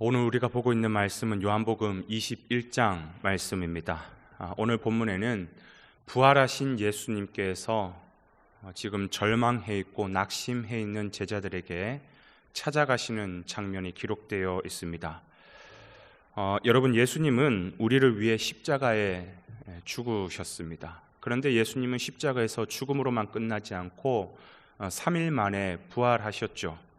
오늘 우리가 보고 있는 말씀은 요한복음 21장 말씀입니다. 오늘 본문에는 부활하신 예수님께서 지금 절망해 있고 낙심해 있는 제자들에게 찾아가시는 장면이 기록되어 있습니다. 여러분, 예수님은 우리를 위해 십자가에 죽으셨습니다. 그런데 예수님은 십자가에서 죽음으로만 끝나지 않고 3일 만에 부활하셨죠.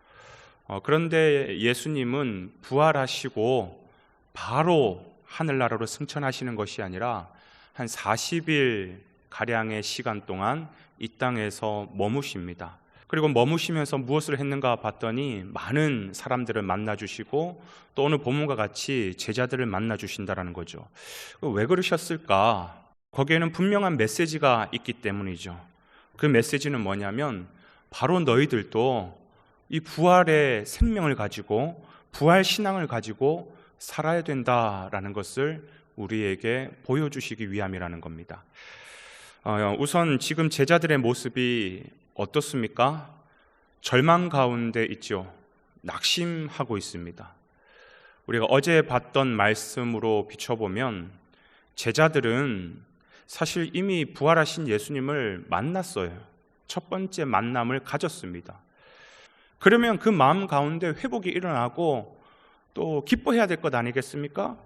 그런데 예수님은 부활하시고 바로 하늘나라로 승천하시는 것이 아니라 한 40일 가량의 시간 동안 이 땅에서 머무십니다. 그리고 머무시면서 무엇을 했는가 봤더니 많은 사람들을 만나주시고 또 오늘 본문과 같이 제자들을 만나주신다는 거죠. 왜 그러셨을까? 거기에는 분명한 메시지가 있기 때문이죠. 그 메시지는 뭐냐면 바로 너희들도 이 부활의 생명을 가지고 부활 신앙을 가지고 살아야 된다라는 것을 우리에게 보여주시기 위함이라는 겁니다. 우선 지금 제자들의 모습이 어떻습니까? 절망 가운데 있죠. 낙심하고 있습니다. 우리가 어제 봤던 말씀으로 비춰보면 제자들은 사실 이미 부활하신 예수님을 만났어요. 첫 번째 만남을 가졌습니다. 그러면 그 마음 가운데 회복이 일어나고 또 기뻐해야 될 것 아니겠습니까?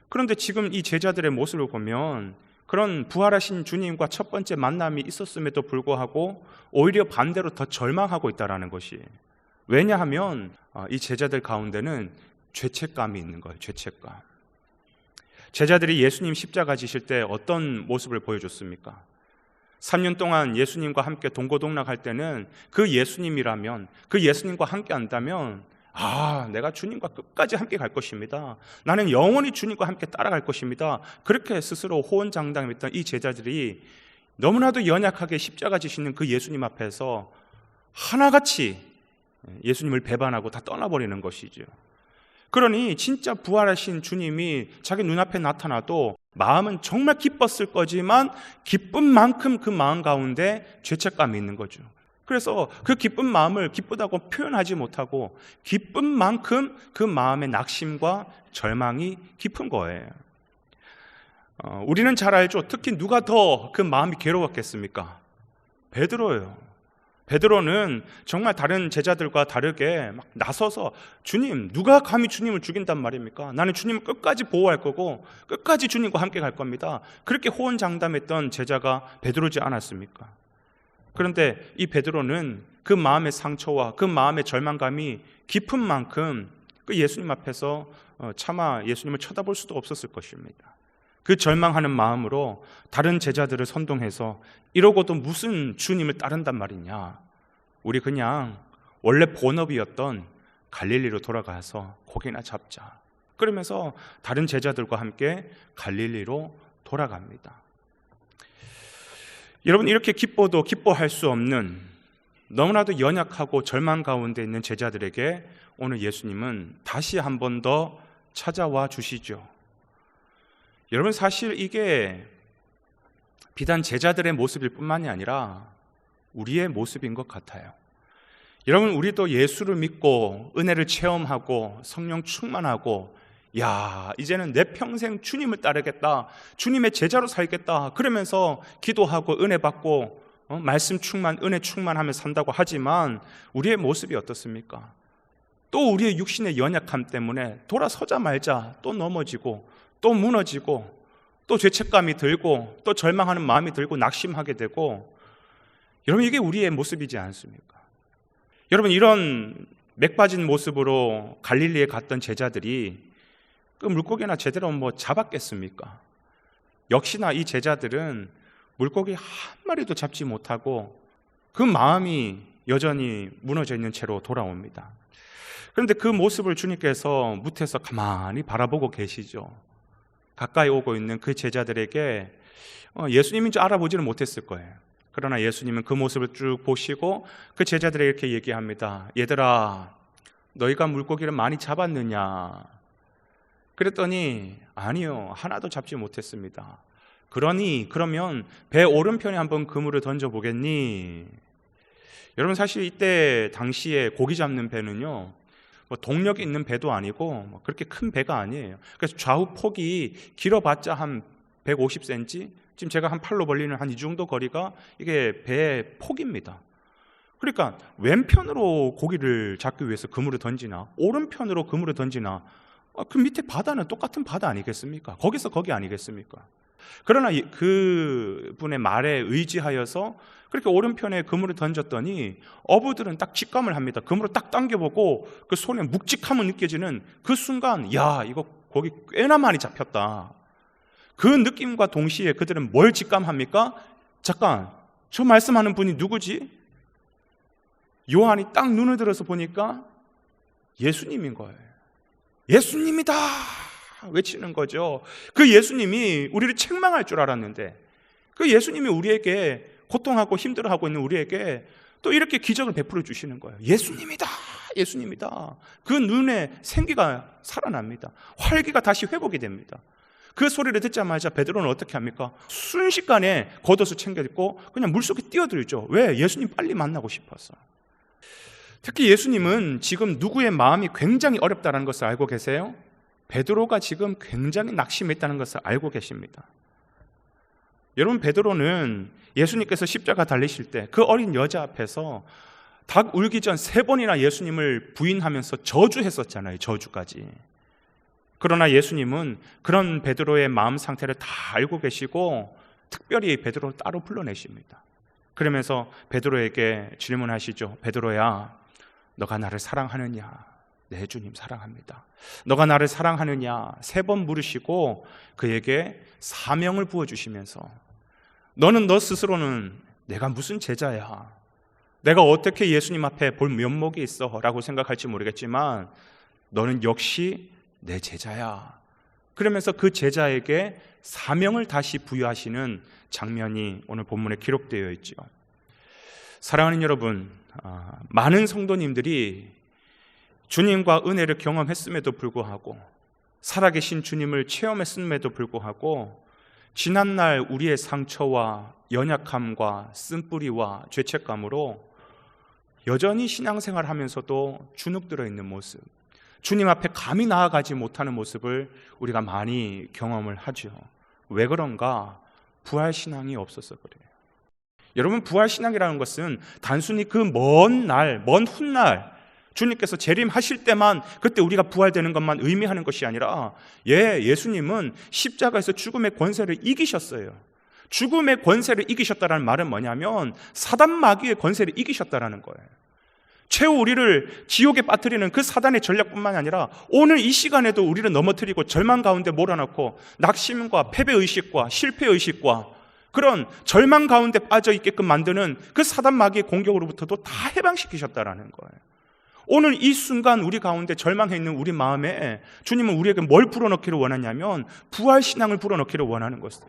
그런데 지금 이 제자들의 모습을 보면 그런 부활하신 주님과 첫 번째 만남이 있었음에도 불구하고 오히려 반대로 더 절망하고 있다는 것이, 왜냐하면 이 제자들 가운데는 죄책감이 있는 거예요. 죄책감. 제자들이 예수님 십자가 지실 때 어떤 모습을 보여줬습니까? 3년 동안 예수님과 함께 동고동락할 때는 그 예수님이라면, 그 예수님과 함께 한다면 내가 주님과 끝까지 함께 갈 것입니다. 나는 영원히 주님과 함께 따라갈 것입니다. 그렇게 스스로 호언장담했던 이 제자들이 너무나도 연약하게 십자가 지시는 그 예수님 앞에서 하나같이 예수님을 배반하고 다 떠나버리는 것이죠. 그러니 진짜 부활하신 주님이 자기 눈앞에 나타나도 마음은 정말 기뻤을 거지만 기쁜 만큼 그 마음 가운데 죄책감이 있는 거죠. 그래서 그 기쁜 마음을 기쁘다고 표현하지 못하고 기쁜 만큼 그 마음의 낙심과 절망이 깊은 거예요. 우리는 잘 알죠. 특히 누가 더 그 마음이 괴로웠겠습니까? 베드로예요. 베드로는 정말 다른 제자들과 다르게 막 나서서 주님, 누가 감히 주님을 죽인단 말입니까? 나는 주님을 끝까지 보호할 거고 끝까지 주님과 함께 갈 겁니다. 그렇게 호언장담했던 제자가 베드로지 않았습니까? 그런데 이 베드로는 그 마음의 상처와 그 마음의 절망감이 깊은 만큼 그 예수님 앞에서 차마 예수님을 쳐다볼 수도 없었을 것입니다. 그 절망하는 마음으로 다른 제자들을 선동해서 이러고도 무슨 주님을 따른단 말이냐, 우리 그냥 원래 본업이었던 갈릴리로 돌아가서 고기나 잡자. 그러면서 다른 제자들과 함께 갈릴리로 돌아갑니다. 여러분, 이렇게 기뻐도 기뻐할 수 없는 너무나도 연약하고 절망 가운데 있는 제자들에게 오늘 예수님은 다시 한 번 더 찾아와 주시죠. 여러분, 사실 이게 비단 제자들의 모습일 뿐만이 아니라 우리의 모습인 것 같아요. 여러분, 우리도 예수를 믿고 은혜를 체험하고 성령 충만하고 이제는 내 평생 주님을 따르겠다, 주님의 제자로 살겠다 그러면서 기도하고 은혜 받고 말씀 충만, 은혜 충만하며 산다고 하지만 우리의 모습이 어떻습니까? 또 우리의 육신의 연약함 때문에 돌아서자마자 또 넘어지고 또 무너지고 또 죄책감이 들고 또 절망하는 마음이 들고 낙심하게 되고, 여러분, 이게 우리의 모습이지 않습니까? 여러분, 이런 맥 빠진 모습으로 갈릴리에 갔던 제자들이 그 물고기나 제대로 잡았겠습니까? 역시나 이 제자들은 물고기 한 마리도 잡지 못하고 그 마음이 여전히 무너져 있는 채로 돌아옵니다. 그런데 그 모습을 주님께서 무태서 가만히 바라보고 계시죠. 가까이 오고 있는 그 제자들에게 예수님인 줄 알아보지는 못했을 거예요. 그러나 예수님은 그 모습을 쭉 보시고 그 제자들에게 이렇게 얘기합니다. 얘들아, 너희가 물고기를 많이 잡았느냐? 그랬더니 아니요, 하나도 잡지 못했습니다. 그러면 배 오른편에 한번 그물을 던져보겠니? 여러분, 사실 이때 당시에 고기 잡는 배는요, 뭐 동력이 있는 배도 아니고 뭐 그렇게 큰 배가 아니에요. 그래서 좌우 폭이 길어봤자 한 150cm, 지금 제가 한 팔로 벌리는 한 이 정도 거리가 이게 배의 폭입니다. 그러니까 왼편으로 고기를 잡기 위해서 그물을 던지나 오른편으로 그물을 던지나 그 밑에 바다는 똑같은 바다 아니겠습니까? 거기서 거기 아니겠습니까? 그러나 그 분의 말에 의지하여서 그렇게 오른편에 그물을 던졌더니 어부들은 딱 직감을 합니다. 그물을 딱 당겨보고 그 손에 묵직함을 느껴지는 그 순간, 야, 이거 고기 꽤나 많이 잡혔다. 그 느낌과 동시에 그들은 뭘 직감합니까? 잠깐, 저 말씀하는 분이 누구지? 요한이 딱 눈을 들어서 보니까 예수님인 거예요. 예수님이다 외치는 거죠. 그 예수님이 우리를 책망할 줄 알았는데, 그 예수님이 우리에게 고통하고 힘들어하고 있는 우리에게 또 이렇게 기적을 베풀어 주시는 거예요. 예수님이다, 예수님이다. 그 눈에 생기가 살아납니다. 활기가 다시 회복이 됩니다. 그 소리를 듣자마자 베드로는 어떻게 합니까? 순식간에 겉옷을 챙겨 입고 그냥 물속에 뛰어들죠. 왜? 예수님 빨리 만나고 싶어서. 특히 예수님은 지금 누구의 마음이 굉장히 어렵다는 것을 알고 계세요? 베드로가 지금 굉장히 낙심했다는 것을 알고 계십니다. 여러분, 베드로는 예수님께서 십자가 달리실 때 그 어린 여자 앞에서 닭 울기 전 3번이나 예수님을 부인하면서 저주했었잖아요. 저주까지. 그러나 예수님은 그런 베드로의 마음 상태를 다 알고 계시고 특별히 베드로를 따로 불러내십니다. 그러면서 베드로에게 질문하시죠. 베드로야, 너가 나를 사랑하느냐? 네, 주님 사랑합니다. 너가 나를 사랑하느냐? 3번 물으시고 그에게 사명을 부어주시면서, 너는 너 스스로는 내가 무슨 제자야, 내가 어떻게 예수님 앞에 볼 면목이 있어 라고 생각할지 모르겠지만 너는 역시 내 제자야. 그러면서 그 제자에게 사명을 다시 부여하시는 장면이 오늘 본문에 기록되어 있죠. 사랑하는 여러분, 많은 성도님들이 주님과 은혜를 경험했음에도 불구하고, 살아계신 주님을 체험했음에도 불구하고 지난날 우리의 상처와 연약함과 쓴뿌리와 죄책감으로 여전히 신앙생활을 하면서도 주눅들어 있는 모습, 주님 앞에 감히 나아가지 못하는 모습을 우리가 많이 경험을 하죠. 왜 그런가? 부활신앙이 없어서 그래요. 여러분, 부활신앙이라는 것은 단순히 그 먼 날, 먼 훗날 주님께서 재림하실 때만 그때 우리가 부활되는 것만 의미하는 것이 아니라, 예수님은 십자가에서 죽음의 권세를 이기셨어요. 죽음의 권세를 이기셨다는 말은 뭐냐면 사단 마귀의 권세를 이기셨다는 거예요. 최후 우리를 지옥에 빠뜨리는 그 사단의 전략뿐만 아니라 오늘 이 시간에도 우리를 넘어뜨리고 절망 가운데 몰아넣고 낙심과 패배의식과 실패의식과 그런 절망 가운데 빠져 있게끔 만드는 그 사단 마귀의 공격으로부터도 다 해방시키셨다는 거예요. 오늘 이 순간 우리 가운데 절망해 있는 우리 마음에 주님은 우리에게 뭘 불어넣기를 원하냐면 부활신앙을 불어넣기를 원하는 것이에요.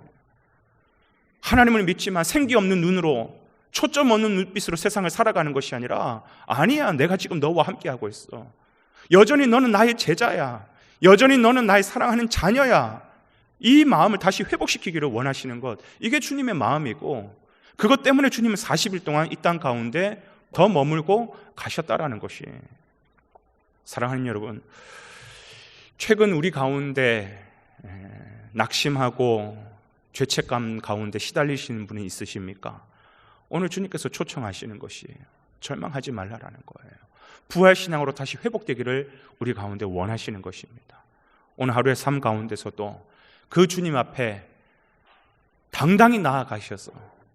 하나님을 믿지만 생기 없는 눈으로, 초점 없는 눈빛으로 세상을 살아가는 것이 아니라, 아니야, 내가 지금 너와 함께하고 있어, 여전히 너는 나의 제자야, 여전히 너는 나의 사랑하는 자녀야, 이 마음을 다시 회복시키기를 원하시는 것, 이게 주님의 마음이고, 그것 때문에 주님은 40일 동안 이 땅 가운데 더 머물고 가셨다라는 것이. 사랑하는 여러분, 최근 우리 가운데 낙심하고 죄책감 가운데 시달리시는 분이 있으십니까? 오늘 주님께서 초청하시는 것이에요. 절망하지 말라라는 거예요. 부활신앙으로 다시 회복되기를 우리 가운데 원하시는 것입니다. 오늘 하루의 삶 가운데서도 그 주님 앞에 당당히 나아가셔서,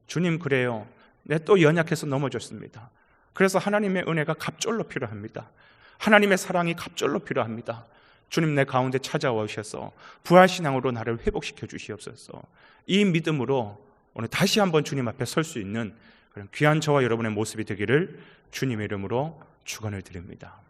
주님, 그래요, 내 또 연약해서 넘어졌습니다. 그래서 하나님의 은혜가 갑절로 필요합니다. 하나님의 사랑이 갑절로 필요합니다. 주님, 내 가운데 찾아오셔서 부활신앙으로 나를 회복시켜 주시옵소서. 이 믿음으로 오늘 다시 한번 주님 앞에 설 수 있는 그런 귀한 저와 여러분의 모습이 되기를 주님의 이름으로 축원을 드립니다.